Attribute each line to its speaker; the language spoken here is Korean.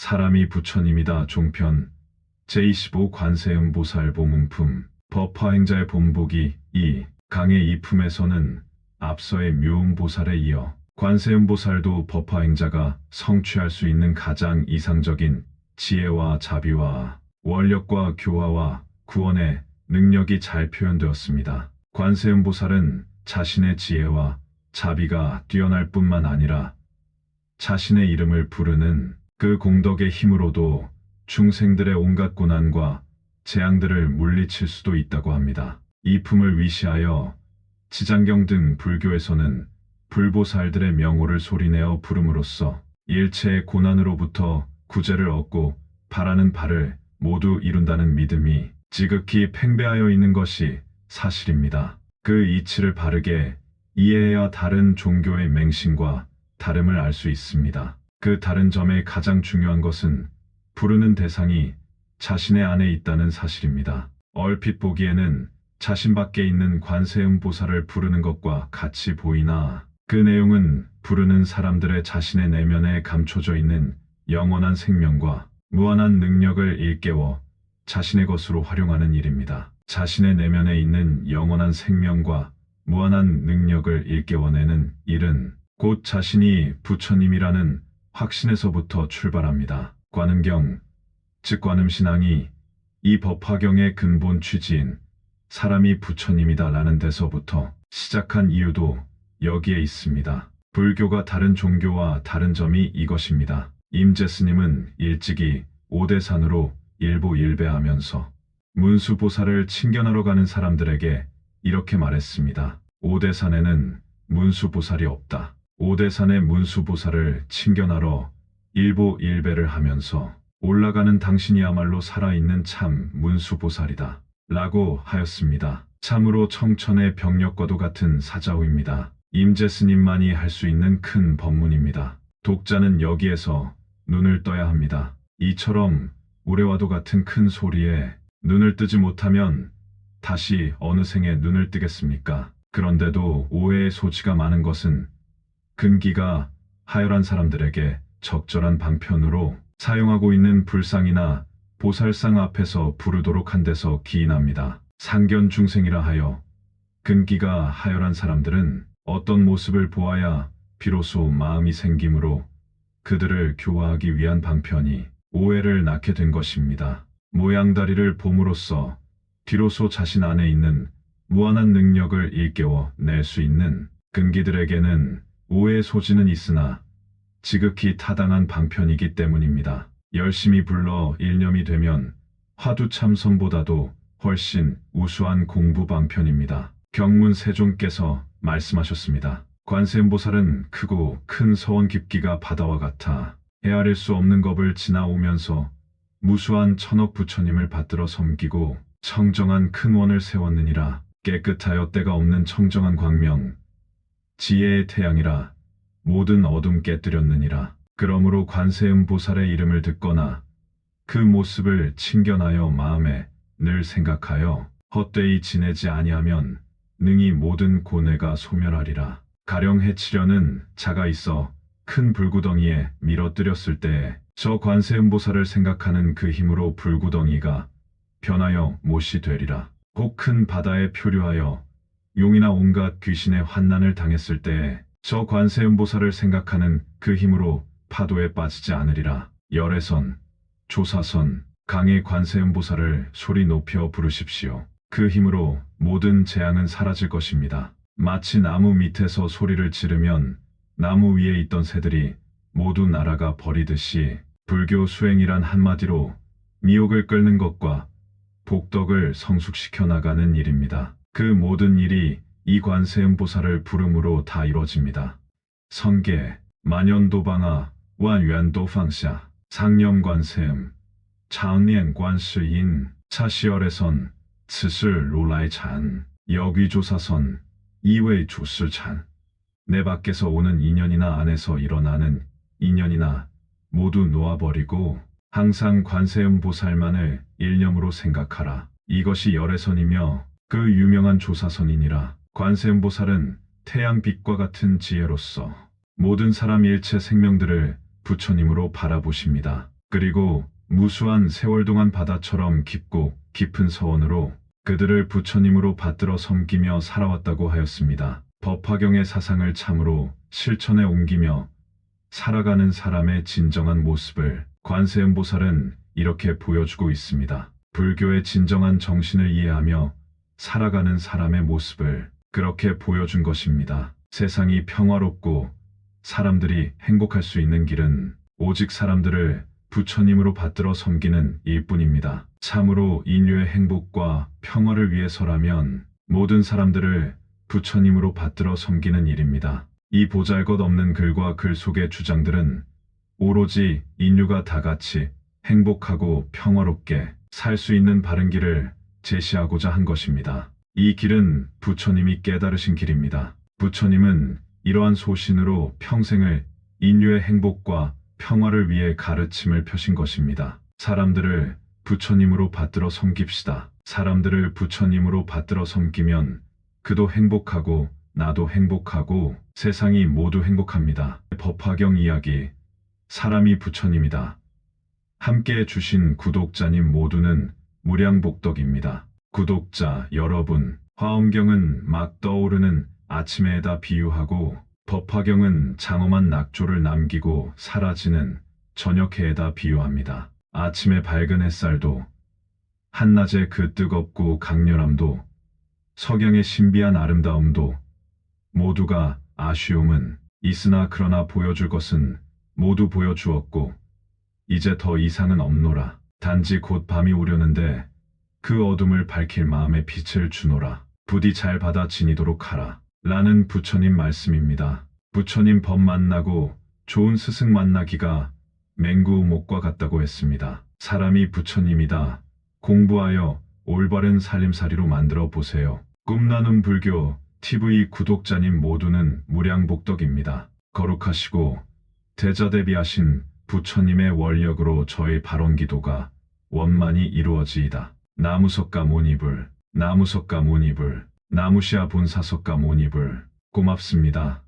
Speaker 1: 사람이 부처님이다. 종편 제25 관세음보살 보문품 법화행자의 본보기 2 강의 2품에서는 앞서의 묘음보살에 이어 관세음보살도 법화행자가 성취할 수 있는 가장 이상적인 지혜와 자비와 원력과 교화와 구원의 능력이 잘 표현되었습니다. 관세음보살은 자신의 지혜와 자비가 뛰어날 뿐만 아니라 자신의 이름을 부르는 그 공덕의 힘으로도 중생들의 온갖 고난과 재앙들을 물리칠 수도 있다고 합니다. 이 품을 위시하여 지장경 등 불교에서는 불보살들의 명호를 소리내어 부름으로써 일체의 고난으로부터 구제를 얻고 바라는 바를 모두 이룬다는 믿음이 지극히 팽배하여 있는 것이 사실입니다. 그 이치를 바르게 이해해야 다른 종교의 맹신과 다름을 알 수 있습니다. 그 다른 점의 가장 중요한 것은 부르는 대상이 자신의 안에 있다는 사실입니다. 얼핏 보기에는 자신 밖에 있는 관세음보살을 부르는 것과 같이 보이나 그 내용은 부르는 사람들의 자신의 내면에 감춰져 있는 영원한 생명과 무한한 능력을 일깨워 자신의 것으로 활용하는 일입니다. 자신의 내면에 있는 영원한 생명과 무한한 능력을 일깨워내는 일은 곧 자신이 부처님이라는 확신에서부터 출발합니다. 관음경, 즉 관음신앙이 이 법화경의 근본 취지인 사람이 부처님이다 라는 데서부터 시작한 이유도 여기에 있습니다. 불교가 다른 종교와 다른 점이 이것입니다. 임재스님은 일찍이 오대산으로 일보일배하면서 문수보살을 칭견하러 가는 사람들에게 이렇게 말했습니다. 오대산에는 문수보살이 없다. 오대산의 문수보살을 칭견하러 일보일배를 하면서 올라가는 당신이야말로 살아있는 참 문수보살이다. 라고 하였습니다. 참으로 청천의 병력과도 같은 사자후입니다. 임재스님만이 할 수 있는 큰 법문입니다. 독자는 여기에서 눈을 떠야 합니다. 이처럼 우레와도 같은 큰 소리에 눈을 뜨지 못하면 다시 어느 생에 눈을 뜨겠습니까? 그런데도 오해의 소지가 많은 것은 근기가 하열한 사람들에게 적절한 방편으로 사용하고 있는 불상이나 보살상 앞에서 부르도록 한 데서 기인합니다. 상견 중생이라 하여 근기가 하열한 사람들은 어떤 모습을 보아야 비로소 마음이 생기므로 그들을 교화하기 위한 방편이 오해를 낳게 된 것입니다. 모양다리를 봄으로써 비로소 자신 안에 있는 무한한 능력을 일깨워 낼 수 있는 근기들에게는 오해의 소지는 있으나 지극히 타당한 방편이기 때문입니다. 열심히 불러 일념이 되면 화두참선보다도 훨씬 우수한 공부 방편입니다. 경문세종께서 말씀하셨습니다. 관세음보살은 크고 큰 서원 깊기가 바다와 같아 헤아릴 수 없는 겁을 지나오면서 무수한 천억 부처님을 받들어 섬기고 청정한 큰 원을 세웠느니라. 깨끗하여 때가 없는 청정한 광명, 지혜의 태양이라 모든 어둠 깨뜨렸느니라. 그러므로 관세음보살의 이름을 듣거나 그 모습을 친견하여 마음에 늘 생각하여 헛되이 지내지 아니하면 능히 모든 고뇌가 소멸하리라. 가령 해치려는 자가 있어 큰 불구덩이에 밀어뜨렸을 때에 저 관세음보살을 생각하는 그 힘으로 불구덩이가 변하여 못이 되리라. 혹 큰 바다에 표류하여 용이나 온갖 귀신의 환난을 당했을 때에 저 관세음보살을 생각하는 그 힘으로 파도에 빠지지 않으리라. 열애선, 조사선, 강의 관세음보살을 소리 높여 부르십시오. 그 힘으로 모든 재앙은 사라질 것입니다. 마치 나무 밑에서 소리를 지르면 나무 위에 있던 새들이 모두 날아가 버리듯이 불교 수행이란 한마디로 미혹을 끌는 것과 복덕을 성숙시켜 나가는 일입니다. 그 모든 일이 이 관세음보살을 부름으로 다 이루어집니다. 성계, 만연도방아, 완연도방샤, 상념관세음, 차은리엔관시인, 차시열에선, 츠슬 로라이찬, 여귀조사선, 이외주슬찬. 내 밖에서 오는 인연이나 안에서 일어나는 인연이나 모두 놓아버리고 항상 관세음보살만을 일념으로 생각하라. 이것이 열애선이며 그 유명한 조사선이니라. 관세음보살은 태양빛과 같은 지혜로서 모든 사람 일체 생명들을 부처님으로 바라보십니다. 그리고 무수한 세월 동안 바다처럼 깊고 깊은 서원으로 그들을 부처님으로 받들어 섬기며 살아왔다고 하였습니다. 법화경의 사상을 참으로 실천에 옮기며 살아가는 사람의 진정한 모습을 관세음보살은 이렇게 보여주고 있습니다. 불교의 진정한 정신을 이해하며 살아가는 사람의 모습을 그렇게 보여준 것입니다. 세상이 평화롭고 사람들이 행복할 수 있는 길은 오직 사람들을 부처님으로 받들어 섬기는 일뿐입니다. 참으로 인류의 행복과 평화를 위해서라면 모든 사람들을 부처님으로 받들어 섬기는 일입니다. 이 보잘것없는 글과 글 속의 주장들은 오로지 인류가 다 같이 행복하고 평화롭게 살 수 있는 바른 길을 제시하고자 한 것입니다. 이 길은 부처님이 깨달으신 길입니다. 부처님은 이러한 소신으로 평생을 인류의 행복과 평화를 위해 가르침을 펴신 것입니다. 사람들을 부처님으로 받들어 섬깁시다. 사람들을 부처님으로 받들어 섬기면 그도 행복하고 나도 행복하고 세상이 모두 행복합니다. 법화경 이야기, 사람이 부처님이다. 함께 해주신 구독자님 모두는 무량복덕입니다. 구독자 여러분, 화엄경은 막 떠오르는 아침에다 비유하고 법화경은 장엄한 낙조를 남기고 사라지는 저녁해에다 비유합니다. 아침의 밝은 햇살도, 한낮의 그 뜨겁고 강렬함도, 석양의 신비한 아름다움도 모두가 아쉬움은 있으나 그러나 보여줄 것은 모두 보여주었고 이제 더 이상은 없노라. 단지 곧 밤이 오려는데 그 어둠을 밝힐 마음의 빛을 주노라. 부디 잘 받아 지니도록 하라. 라는 부처님 말씀입니다. 부처님 법 만나고 좋은 스승 만나기가 맹구우목과 같다고 했습니다. 사람이 부처님이다. 공부하여 올바른 살림살이로 만들어 보세요. 꿈나눔 불교 TV 구독자님 모두는 무량복덕입니다. 거룩하시고 대자대비하신 부처님의 원력으로 저의 발언기도가 원만히 이루어지이다. 나무석가 모니불, 나무석가 모니불, 나무시아 본사석가 모니불. 고맙습니다.